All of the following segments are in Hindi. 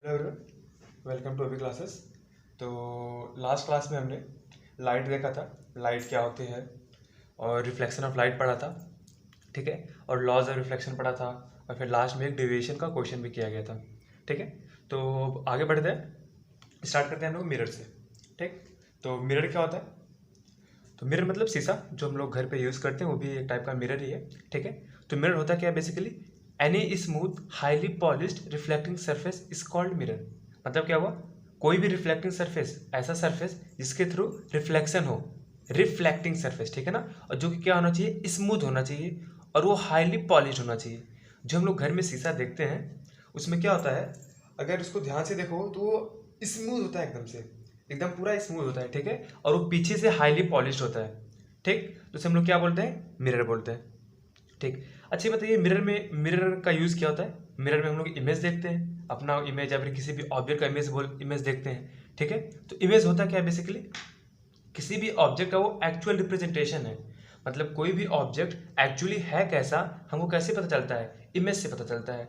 हेलो, वेलकम टू अभी क्लासेस। तो लास्ट क्लास में हमने लाइट देखा था, लाइट क्या होती है, और रिफ्लेक्शन ऑफ लाइट पढ़ा था, ठीक है, और लॉज ऑफ रिफ्लेक्शन पढ़ा था, और फिर लास्ट में एक डेविएशन का क्वेश्चन भी किया गया था, ठीक है। तो आगे बढ़ते हैं, स्टार्ट करते हैं हम लोग मिरर से, ठीक। तो मिरर क्या होता है? तो मिरर मतलब शीशा, जो हम लोग घर पे यूज़ करते हैं, वो भी एक टाइप का मिरर ही है, ठीक है। तो मिरर होता क्या है basically? Any smooth highly polished reflecting surface is called mirror. मतलब क्या हुआ? कोई भी रिफ्लेक्टिंग सरफेस, ऐसा सरफेस जिसके थ्रू रिफ्लेक्शन हो, रिफ्लेक्टिंग सरफेस, ठीक है ना, और जो कि क्या होना चाहिए? स्मूथ होना चाहिए, और वो हाईली पॉलिश्ड होना चाहिए। जो हम लोग घर में शीशा देखते हैं, उसमें क्या होता है, अगर उसको ध्यान से देखो तो वो स्मूथ होता है, एकदम से, एकदम पूरा स्मूथ होता है, ठीक है, और वो पीछे से हाईली पॉलिश्ड होता है, ठीक। तो उसे हम लोग क्या बोलते हैं? मिरर बोलते हैं, ठीक। अच्छा बताइए, मिरर का यूज़ क्या होता है? मिरर में हम लोग इमेज देखते हैं, अपना इमेज या फिर किसी भी ऑब्जेक्ट का इमेज देखते हैं, ठीक है। तो इमेज होता क्या है बेसिकली? किसी भी ऑब्जेक्ट का वो एक्चुअल रिप्रेजेंटेशन है। मतलब कोई भी ऑब्जेक्ट एक्चुअली है कैसा, हमको कैसे पता चलता है? इमेज से पता चलता है।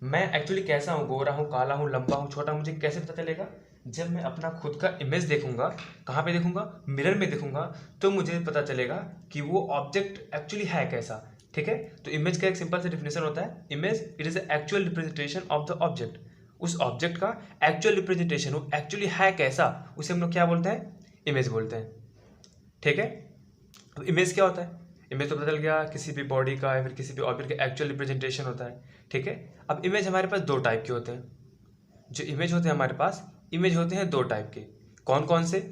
मैं एक्चुअली कैसा हूँ, गोरा हूँ, काला हूँ, लंबा हूँ, छोटा, मुझे कैसे पता चलेगा? जब मैं अपना खुद का इमेज देखूंगा। कहाँ पे देखूंगा? मिरर में देखूंगा। तो मुझे पता चलेगा कि वो ऑब्जेक्ट एक्चुअली है कैसा, ठीक है। तो इमेज का एक सिंपल सा डिफिनेशन होता है, image it is actual representation of the object. उस ऑब्जेक्ट का एक्चुअल रिप्रेजेंटेशन, वो एक्चुअली है कैसा, उसे हम लोग क्या बोलते हैं? इमेज बोलते हैं, ठीक है। अब इमेज क्या होता है? इमेज तो पता चल गया, किसी भी बॉडी का या फिर किसी भी ऑब्जेक्ट का एक्चुअल रिप्रेजेंटेशन होता है, ठीक है। अब इमेज हमारे पास दो टाइप के होते हैं। जो इमेज होते हैं हमारे पास, इमेज होते हैं दो टाइप के। कौन कौन से?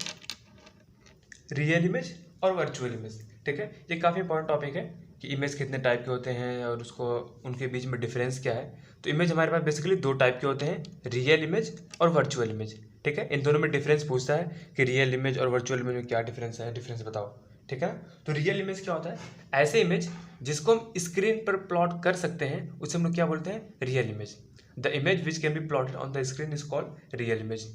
रियल इमेज और वर्चुअल इमेज, ठीक है। ये काफ़ी इंपॉर्टेंट टॉपिक है कि इमेज कितने टाइप के होते हैं और उसको उनके बीच में डिफरेंस क्या है। तो इमेज हमारे पास बेसिकली दो टाइप के होते हैं, रियल इमेज और वर्चुअल इमेज, ठीक है। इन दोनों में डिफरेंस पूछता है कि रियल इमेज और वर्चुअल इमेज में क्या डिफरेंस है, डिफरेंस बताओ, ठीक है ना। तो रियल इमेज क्या होता है? ऐसे इमेज जिसको हम स्क्रीन पर प्लॉट कर सकते हैं, उसे हम लोग क्या बोलते हैं? Real image. The image which can be plotted on the screen is called real image,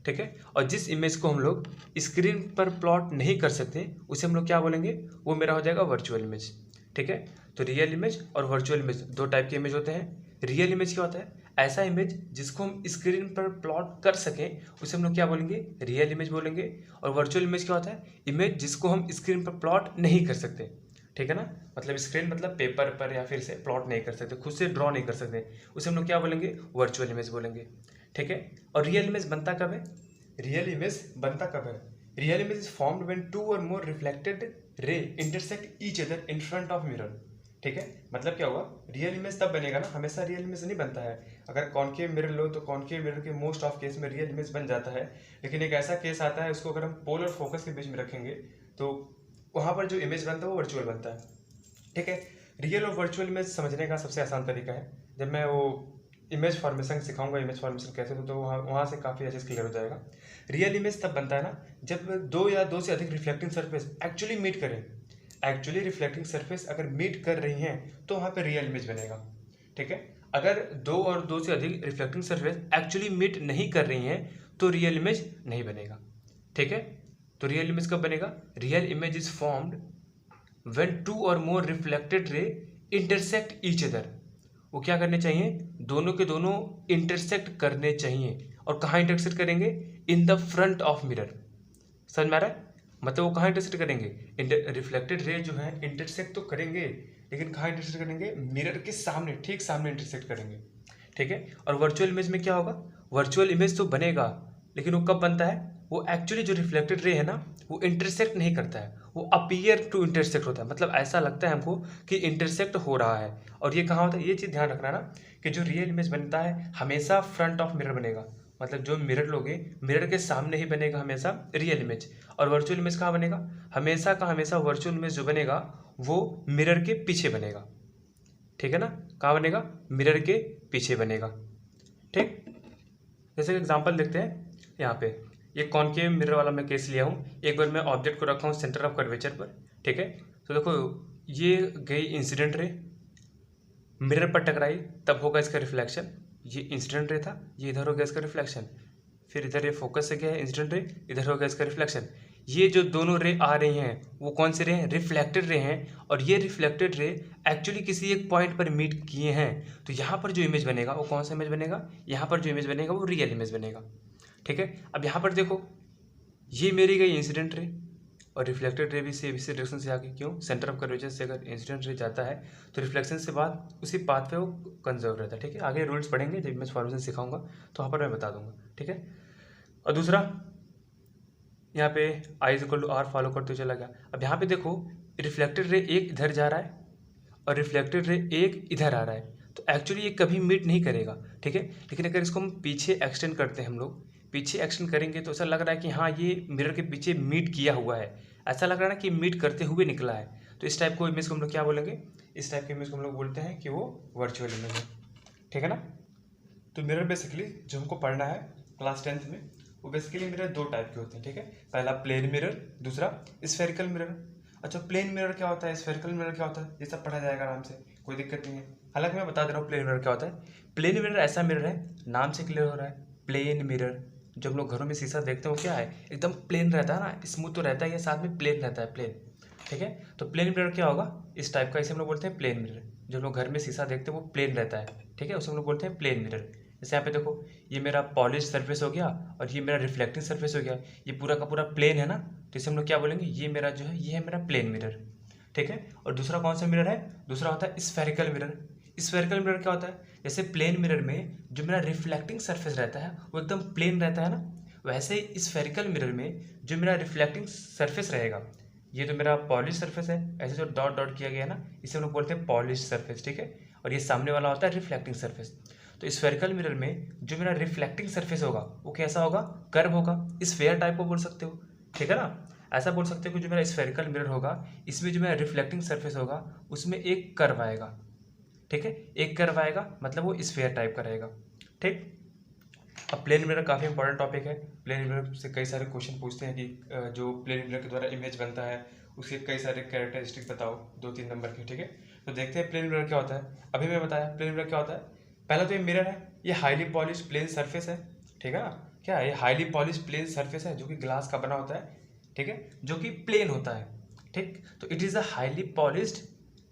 ठीक है। और जिस इमेज को हम लोग स्क्रीन पर प्लॉट नहीं कर सकते, उसे हम लोग क्या बोलेंगे? वो मेरा हो जाएगा वर्चुअल इमेज, ठीक है। तो रियल इमेज और वर्चुअल इमेज दो टाइप के इमेज होते हैं। रियल इमेज क्या होता है? ऐसा इमेज जिसको हम स्क्रीन पर प्लॉट कर सकें, उसे हम लोग क्या बोलेंगे? रियल इमेज बोलेंगे। और वर्चुअल इमेज क्या होता है? इमेज जिसको हम स्क्रीन पर प्लॉट नहीं कर सकते, ठीक है ना। मतलब स्क्रीन मतलब पेपर पर या फिर से प्लॉट नहीं कर सकते, खुद से ड्रॉ नहीं कर सकते, उसे हम लोग क्या बोलेंगे? वर्चुअल इमेज बोलेंगे, ठीक है। और रियल इमेज बनता कब है? रियल इमेज बनता कब है? Real image is formed when two और more reflected ray intersect each other in front of mirror, ठीक है। मतलब क्या हुआ? रियल इमेज तब बनेगा ना, हमेशा रियल इमेज नहीं बनता है। अगर कॉनकेव मिरर लो तो कॉनकेव मिरर के मोस्ट ऑफ केस में रियल इमेज बन जाता है, लेकिन एक ऐसा केस आता है, उसको अगर हम पोल और फोकस के बीच में रखेंगे तो वहाँ पर जो इमेज बनता है वो वर्चुअल बनता है, ठीक है। रियल और वर्चुअल इमेज समझने का सबसे आसान तरीका है, जब मैं वो इमेज फॉर्मेशन सिखाऊंगा, इमेज फॉर्मेशन कैसे, तो वहाँ से काफ़ी अच्छे से क्लियर हो जाएगा। रियल इमेज तब बनता है ना, जब दो या दो से अधिक रिफ्लेक्टिंग सरफेस एक्चुअली मीट करें। एक्चुअली रिफ्लेक्टिंग सरफेस अगर मीट कर रही हैं तो वहाँ पे रियल इमेज बनेगा, ठीक है। अगर दो और दो से अधिक रिफ्लेक्टिंग सरफेस एक्चुअली मीट नहीं कर रही हैं तो रियल इमेज नहीं बनेगा, ठीक है। तो रियल इमेज कब बनेगा? Real image is formed when two or more reflected ray intersect each other। वो क्या करने चाहिए? दोनों के दोनों इंटरसेक्ट करने चाहिए। और कहाँ इंटरसेक्ट करेंगे? In the front of mirror. समझ में आ रहा है? मतलब वो कहाँ इंटरसेक्ट करेंगे? रिफ्लेक्टेड रे जो है इंटरसेक्ट तो करेंगे, लेकिन कहाँ इंटरसेक्ट करेंगे? मिरर के सामने, ठीक सामने इंटरसेक्ट करेंगे, ठीक है। और वर्चुअल इमेज में क्या होगा? वर्चुअल इमेज तो बनेगा, लेकिन वो कब बनता है? वो एक्चुअली जो रिफ्लेक्टेड रे है ना, वो इंटरसेक्ट नहीं करता है, वो अपीयर टू इंटरसेक्ट होता है। मतलब ऐसा लगता है हमको कि इंटरसेक्ट हो रहा है। और ये कहाँ होता है? ये चीज़ ध्यान रखना ना, कि जो रियल इमेज बनता है हमेशा फ्रंट ऑफ मिरर बनेगा। मतलब जो मिरर लोगे, मिरर के सामने ही बनेगा हमेशा रियल इमेज। और वर्चुअल इमेज कहाँ बनेगा? हमेशा का हमेशा वर्चुअल इमेज जो बनेगा वो मिरर के पीछे बनेगा, ठीक है ना। कहाँ बनेगा? मिरर के पीछे बनेगा, ठीक। जैसे एग्जांपल देखते हैं यहाँ पे, ये कॉनकेव मिरर वाला मैं केस लिया हूँ। एक बार मैं ऑब्जेक्ट को रखा हूँ सेंटर ऑफ कर्वेचर पर, ठीक है। तो देखो, ये गई इंसिडेंट रे, मिरर पर टकराई, तब होगा इसका रिफ्लेक्शन। ये इंसिडेंट रे था, ये इधर हो गया इसका रिफ्लेक्शन। फिर इधर ये फोकस से गया है इंसिडेंट रे, इधर हो गया इसका रिफ्लेक्शन। ये जो दोनों रे आ रही हैं वो कौन से रे हैं, रिफ्लेक्टेड रे हैं, और ये रिफ्लेक्टेड रे एक्चुअली किसी एक पॉइंट पर मीट किए हैं, तो यहाँ पर जो इमेज बनेगा वो कौन सा इमेज बनेगा, यहाँ पर जो इमेज बनेगा वो रियल इमेज बनेगा। ठीक है, अब यहाँ पर देखो ये मेरी गई इंसिडेंट रे, और रिफ्लेक्टेड रे भी से इसी डायरेक्शन से आगे, क्यों, सेंटर ऑफ कर्वेचर से अगर इंसिडेंट रे जाता है तो रिफ्लेक्शन से बाद उसी पाथ पे वो कंजर्व रहता है। ठीक है, आगे रूल्स पढ़ेंगे जब इमेज फॉर्मेशन सिखाऊंगा तो वहाँ पर मैं बता दूंगा। ठीक है, और दूसरा यहाँ पे I is equal to R follow करते चला गया। अब यहाँ पे देखो रिफ्लेक्टेड रे एक इधर जा रहा है और रिफ्लेक्टेड रे एक इधर आ रहा है, तो एक्चुअली ये कभी मीट नहीं करेगा। ठीक है, लेकिन अगर इसको हम पीछे एक्सटेंड करते हैं, हम लोग पीछे एक्सटेंड करेंगे तो ऐसा लग रहा है कि हाँ ये मिरर के पीछे मीट किया हुआ है, ऐसा लग रहा है ना कि मीट करते हुए निकला है। तो इस टाइप को इमेज को हम लोग क्या बोलेंगे, इस टाइप के इमेज को हम लोग बोलते हैं कि वो वर्चुअल इमेज है। ठीक है ना, तो मिरर बेसिकली जो हमको पढ़ना है क्लास 10th में, वो बेसिकली मिरर दो टाइप के होते हैं। ठीक है, पहला प्लेन मिरर, दूसरा स्फेरिकल मिरर। अच्छा, प्लेन मिरर क्या होता है, स्फेरिकल मिरर क्या होता है, ये सब पढ़ा जाएगा आराम से, कोई दिक्कत नहीं है। हालांकि मैं बता दे रहा हूँ प्लेन मिरर क्या होता है। प्लेन मिरर ऐसा मिरर है, नाम से क्लियर हो रहा है, प्लेन मिरर। जब लोग घरों में शीशा देखते हैं वो क्या है, एकदम प्लेन रहता है ना, स्मूथ तो रहता है, ये साथ में प्लेन रहता है, प्लेन। ठीक है, तो प्लेन मिरर क्या होगा, इस टाइप का, इसे हम लोग बोलते हैं प्लेन मिरर। जब लोग घर में शीशा देखते हैं वो प्लेन रहता है। ठीक है, उसे हम लोग बोलते हैं प्लेन मिरर। जैसे यहाँ पे देखो ये मेरा पॉलिश सरफेस हो गया और ये मेरा रिफ्लेक्टिंग सरफेस हो गया, ये पूरा का पूरा प्लेन है ना, तो इसे हम लोग क्या बोलेंगे, ये मेरा जो है ये है मेरा प्लेन मिरर। ठीक है, और दूसरा कौन सा मिरर है, दूसरा होता है स्फेरिकल मिरर। स्फेरिकल मिरर क्या होता है, जैसे प्लेन मिरर में जो मेरा रिफ्लेक्टिंग सरफेस रहता है वो एकदम प्लेन रहता है ना, वैसे ही स्फेरिकल मिरर में जो मेरा रिफ्लेक्टिंग सरफेस रहेगा, ये तो मेरा पॉलिश सरफेस है, ऐसे जो डॉट डॉट किया गया है ना, इसे हम लोग बोलते हैं पॉलिश सरफेस। ठीक है, और ये सामने वाला होता है रिफ्लेक्टिंग सरफेस। तो स्फेरिकल मिरर में जो मेरा रिफ्लेक्टिंग सरफेस होगा वो कैसा होगा, कर्व होगा, स्फेयर टाइप को बोल सकते हो। ठीक है ना, ऐसा बोल सकते हो कि जो मेरा स्फेरिकल मिरर होगा इसमें जो मेरा रिफ्लेक्टिंग सरफेस होगा उसमें एक कर्व आएगा। ठीक है, एक कर्व आएगा मतलब वो स्फेयर टाइप का रहेगा। ठीक, अब प्लेन मिरर काफ़ी इंपॉर्टेंट टॉपिक है। प्लेन मिरर से कई सारे क्वेश्चन पूछते हैं कि जो प्लेन मिरर के द्वारा इमेज बनता है उसके कई सारे कैरेक्टरिस्टिक बताओ, 2-3 नंबर के। ठीक है, तो देखते हैं प्लेन मिरर क्या होता है। अभी मैं बताया प्लेन मिरर क्या होता है। पहला तो ये मिरर है, ये हाईली पॉलिश प्लेन सरफेस है। ठीक है ना, क्या है, ये हाईली पॉलिश प्लेन सरफेस है जो कि ग्लास का बना होता है। ठीक है, जो कि प्लेन होता है। ठीक, तो it is a highly polished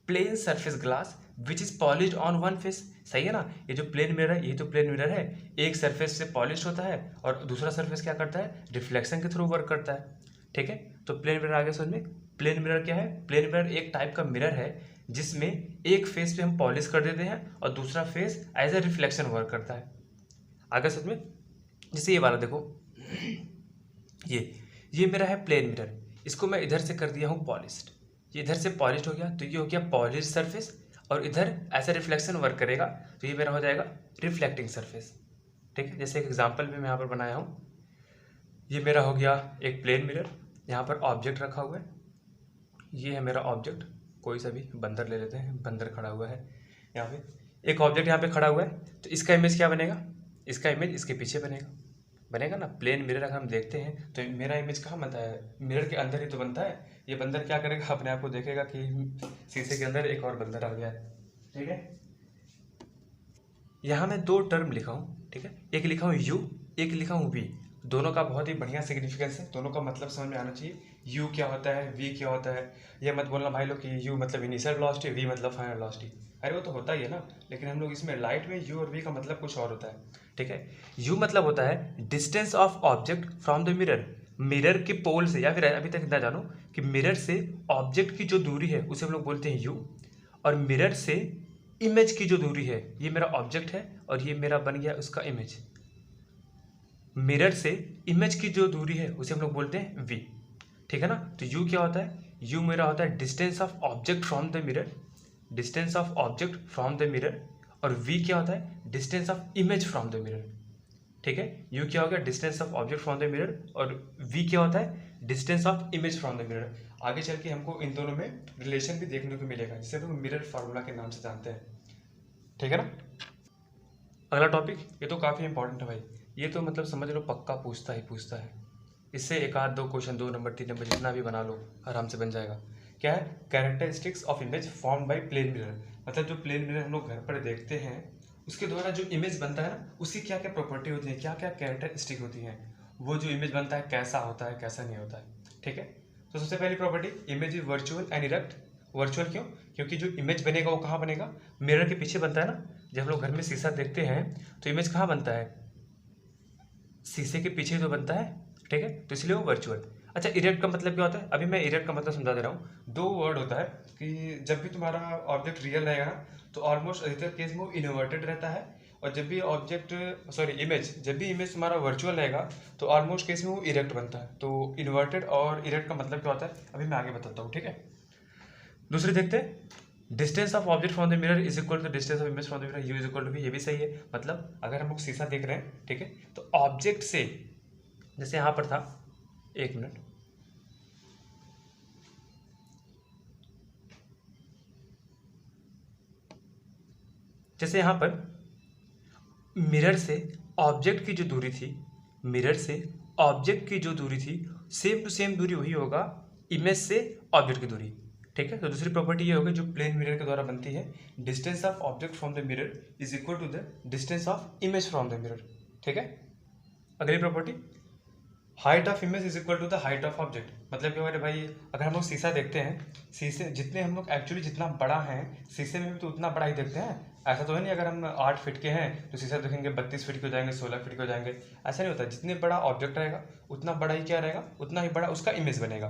plane surface glass which is polished on one face. सही है ना, ये जो प्लेन मिरर है, ये तो प्लेन मिरर है, एक सरफेस से पॉलिश होता है और दूसरा सरफेस क्या करता है, रिफ्लेक्शन के थ्रू वर्क करता है। ठीक है, तो प्लेन मिरर आगे समझ में। प्लेन मिरर क्या है, प्लेन मिरर एक टाइप का मिरर है जिसमें एक फेस पे हम पॉलिश कर देते हैं और दूसरा face as a reflection work करता है। आगे समझ में, जैसे ये वाला देखो, ये मेरा है प्लेन मिरर, इसको मैं इधर से कर दिया हूँ पॉलिश्ड, ये इधर से पॉलिश्ड हो गया तो ये हो गया पॉलिश सरफेस, और इधर ऐसा रिफ्लेक्शन वर्क करेगा तो ये मेरा हो जाएगा रिफ्लेक्टिंग सरफेस। ठीक है, जैसे एक एग्जांपल भी मैं यहाँ पर बनाया हूँ, ये मेरा हो गया एक प्लेन मिरर, यहाँ पर ऑब्जेक्ट रखा हुआ है, ये है मेरा ऑब्जेक्ट, कोई सा भी बंदर ले लेते हैं, बंदर खड़ा हुआ है यहाँ पे, एक ऑब्जेक्ट यहाँ पे खड़ा हुआ है, तो इसका इमेज क्या बनेगा, इसका इमेज इसके पीछे बनेगा ना। प्लेन मिरर अगर हम देखते हैं तो मेरा इमेज कहाँ बनता है, मिरर के अंदर ही तो बनता है। ये बंदर क्या करेगा, अपने आप को देखेगा कि शीशे के अंदर एक और बंदर आ गया है। ठीक है, यहाँ मैं दो टर्म लिखा हूँ। ठीक है, एक लिखा हूँ यू, एक लिखा हूँ वी, दोनों का बहुत ही बढ़िया सिग्निफिकेंस है, दोनों का मतलब समझ में आना चाहिए। यू क्या होता है, वी क्या होता है, ये मत बोलना भाई लोग कि यू मतलब इनिशियल वेलोसिटी, वी मतलब फाइनल वेलोसिटी, अरे वो तो होता ही है ना, लेकिन हम लोग इसमें लाइट में यू और वी का मतलब कुछ और होता है। ठीक है, यू मतलब होता है distance of object from the mirror, mirror के पोल से, या फिर अभी तक इतना जानो कि मिरर से ऑब्जेक्ट की जो दूरी है उसे हम लोग बोलते हैं यू, और मिरर से इमेज की जो दूरी है, ये मेरा ऑब्जेक्ट है और ये मेरा बन गया उसका इमेज, मिरर से इमेज की जो दूरी है उसे हम लोग बोलते हैं वी। ठीक है ना, तो यू क्या होता है, यू मेरा होता है distance of object from the mirror, distance of object from the mirror, और वी क्या होता है distance of image from the mirror. ठीक है, यू क्या हो गया distance of object from the mirror, और वी क्या होता है distance of image from the mirror. आगे चल के हमको इन दोनों में रिलेशन भी देखने को मिलेगा जिसे हम मिरर फार्मूला के नाम से जानते हैं। ठीक है ना, अगला टॉपिक, ये तो काफ़ी इंपॉर्टेंट है भाई, ये तो मतलब समझ लो पक्का पूछता है, इससे एक आध दो क्वेश्चन, 2 नंबर 3 नंबर जितना भी बना लो आराम से बन जाएगा। क्या है, characteristics of image form by plane mirror, मतलब जो प्लेन मिरर हम लोग घर पर देखते हैं उसके द्वारा जो इमेज बनता है ना, उसकी क्या क्या प्रॉपर्टी होती है, क्या क्या कैरेक्टरिस्टिक होती हैं, वो जो इमेज बनता है कैसा होता है कैसा नहीं होता है, ठीक है। तो सबसे पहली property, image is virtual and erect. Virtual क्यों? क्योंकि जो इमेज बनेगा वो कहाँ बनेगा? मिरर के पीछे बनता है ना। जब हम लोग घर में शीशा देखते हैं तो इमेज कहाँ बनता है? शीशे के पीछे तो बनता है, ठीक है, तो इसलिए वो वर्चुअल। अच्छा, इरेक्ट का मतलब क्या होता है? अभी मैं इरेक्ट का मतलब समझा दे रहा हूँ। दो वर्ड होता है कि जब भी तुम्हारा ऑब्जेक्ट रियल रहेगा ना तो ऑलमोस्ट अधिकतर केस में वो इन्वर्टेड रहता है, और जब भी जब भी इमेज तुम्हारा वर्चुअल रहेगा तो ऑलमोस्ट केस में वो इरेक्ट बनता है। तो इन्वर्टेड और इरेक्ट का मतलब क्या होता है अभी मैं आगे बताता हूँ, ठीक है। दूसरी देखते हैं, distance of object from the mirror is equal to distance of image from the mirror, u is equal to v. ये भी सही है। मतलब अगर हम लोग शीशा देख रहे हैं, ठीक है, तो ऑब्जेक्ट से, जैसे यहाँ पर था, एक मिनट, जैसे यहाँ पर मिरर से ऑब्जेक्ट की जो दूरी थी, मिरर से ऑब्जेक्ट की जो दूरी थी, सेम टू सेम दूरी वही होगा इमेज से ऑब्जेक्ट की दूरी, ठीक है। तो दूसरी प्रॉपर्टी ये होगी जो प्लेन मिरर के द्वारा बनती है, distance of object from the mirror is equal to the distance of image from the mirror, ठीक है। अगली property, height of image is equal to the height of object. मतलब क्या है भाई, अगर हम लोग शीशा देखते हैं, शीशे जितने हम लोग एक्चुअली जितना बड़ा है शीशे में भी तो उतना बड़ा ही देखते हैं। ऐसा तो है नहीं अगर हम 8 फीट के हैं तो शीशा देखेंगे 32 फीट के हो जाएंगे, 16 फीट के हो जाएंगे, ऐसा नहीं होता। जितने बड़ा ऑब्जेक्ट रहेगा उतना बड़ा ही क्या रहेगा, उतना ही बड़ा उसका इमेज बनेगा,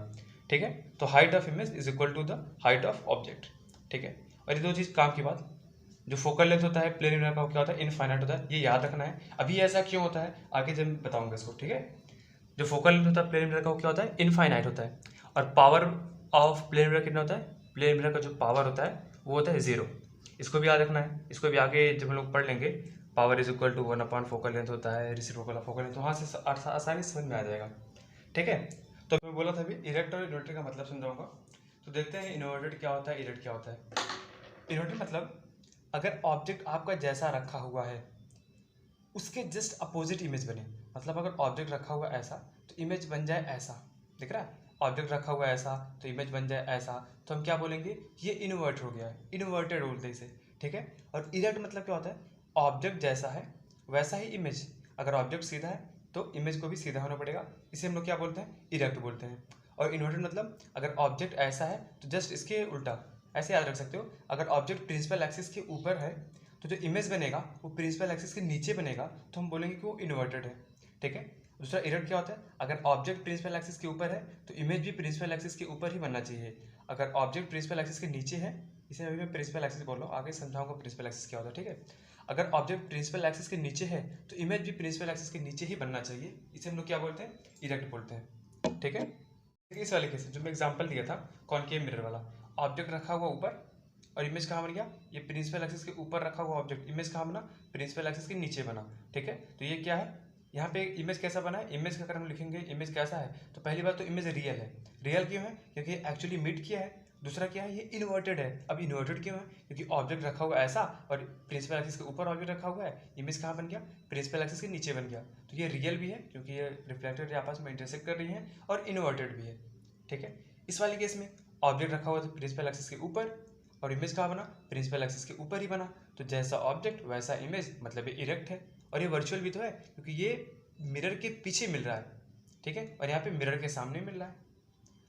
ठीक है। तो height of image is equal to the height of object, ठीक है। और ये दो चीज़ काम की बात, जो फोकल लेंथ होता है प्लेन मिरर का वो क्या होता है, इनफाइनाइट होता है, ये याद रखना है। अभी ऐसा क्यों होता है आगे जब बताऊंगा इसको, ठीक है। जो फोकल लेंथ होता है प्लेन मिरर का वो क्या होता है, इनफाइनाइट होता है। और पावर ऑफ प्लेन मिरर कितना होता है, प्लेन मिरर का जो पावर होता है वो होता है 0। इसको भी याद रखना है, इसको भी आगे जब हम लोग पढ़ लेंगे, power is equal to 1 focal length होता है, रेसिप्रोकल ऑफ फोकल लेंथ, तो वहाँ से आसानी से समझ में आ जाएगा, ठीक है। तो मैं बोला था अभी इरेक्ट और इन्वर्टेड का मतलब समझाऊंगा। तो देखते हैं इन्वर्टेड क्या होता है, इरेक्ट क्या होता है। इन्वर्टेड मतलब अगर ऑब्जेक्ट आपका जैसा रखा हुआ है उसके जस्ट अपोजिट इमेज बने। मतलब अगर ऑब्जेक्ट रखा हुआ ऐसा तो इमेज बन जाए ऐसा, दिख रहा है, ऑब्जेक्ट रखा हुआ ऐसा तो इमेज बन जाए ऐसा, तो हम क्या बोलेंगे, ये इन्वर्ट हो गया है, इन्वर्टेड बोलते हैं इसे, ठीक है। और इरेक्ट मतलब क्या होता है, ऑब्जेक्ट जैसा है वैसा ही इमेज। अगर ऑब्जेक्ट सीधा है तो इमेज को भी सीधा होना पड़ेगा, इसे हम लोग क्या बोलते हैं, इरेक्ट बोलते हैं। और इन्वर्टेड मतलब अगर ऑब्जेक्ट ऐसा है तो जस्ट इसके उल्टा, ऐसे याद रख सकते हो, अगर ऑब्जेक्ट प्रिंसिपल एक्सिस के ऊपर है तो जो इमेज बनेगा वो प्रिंसिपल एक्सिस के नीचे बनेगा, तो हम बोलेंगे कि वो इन्वर्टेड है, ठीक है। दूसरा इरेक्ट क्या होता है, अगर ऑब्जेक्ट प्रिंसिपल एक्सिस के ऊपर है तो इमेज भी प्रिंसिपल एक्सिस के ऊपर ही बनना चाहिए। अगर ऑब्जेक्ट प्रिंसिपल एक्सिस के नीचे है, इसे अभी मैं प्रिंसिपल एक्सिस बोल रहा हूँ, आगे समझाऊंगा प्रिंसिपल एक्सिस क्या होता है, ठीक है। अगर ऑब्जेक्ट प्रिंसिपल एक्सिस के नीचे है तो इमेज भी प्रिंसिपल एक्सिस के नीचे ही बनना चाहिए, इसे हम लोग क्या बोलते हैं, इरेक्ट बोलते हैं, ठीक है। इस वाले केस जो मैं एग्जांपल दिया था कॉनकेव मिरर वाला, ऑब्जेक्ट रखा हुआ ऊपर और इमेज कहाँ बन गया, ये प्रिंसिपल एक्सिस के ऊपर रखा हुआ ऑब्जेक्ट, इमेज कहाँ बना, प्रिंसिपल एक्सिस के नीचे बना, ठीक है। तो ये क्या है, यहाँ पे इमेज कैसा बना है, इमेज का अगर हम लिखेंगे इमेज कैसा है, तो पहली बात तो इमेज रियल है। रियल क्यों है, क्योंकि एक्चुअली मीट किया है। दूसरा क्या है, ये इन्वर्टेड है। अब इन्वर्टेड क्यों है, क्योंकि ऑब्जेक्ट रखा हुआ ऐसा और प्रिंसिपल एक्सिस के ऊपर ऑब्जेक्ट रखा हुआ है, इमेज कहाँ बन गया, प्रिंसिपल एक्सिस के नीचे बन गया। तो ये रियल भी है क्योंकि ये रिफ्लेक्टेड आपस में इंटरसेक्ट कर रही हैं, और इन्वर्टेड भी है, ठीक है। इस वाले केस में ऑब्जेक्ट रखा हुआ था प्रिंसिपल एक्सिस के ऊपर और इमेज कहाँ बना, प्रिंसिपल एक्सिस के ऊपर ही बना, तो जैसा ऑब्जेक्ट वैसा इमेज, मतलब ये इरेक्ट है। और ये वर्चुअल भी तो है क्योंकि ये मिरर के पीछे मिल रहा है, ठीक है, और यहाँ पे मिरर के सामने मिल रहा है।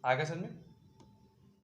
आगे समझ में।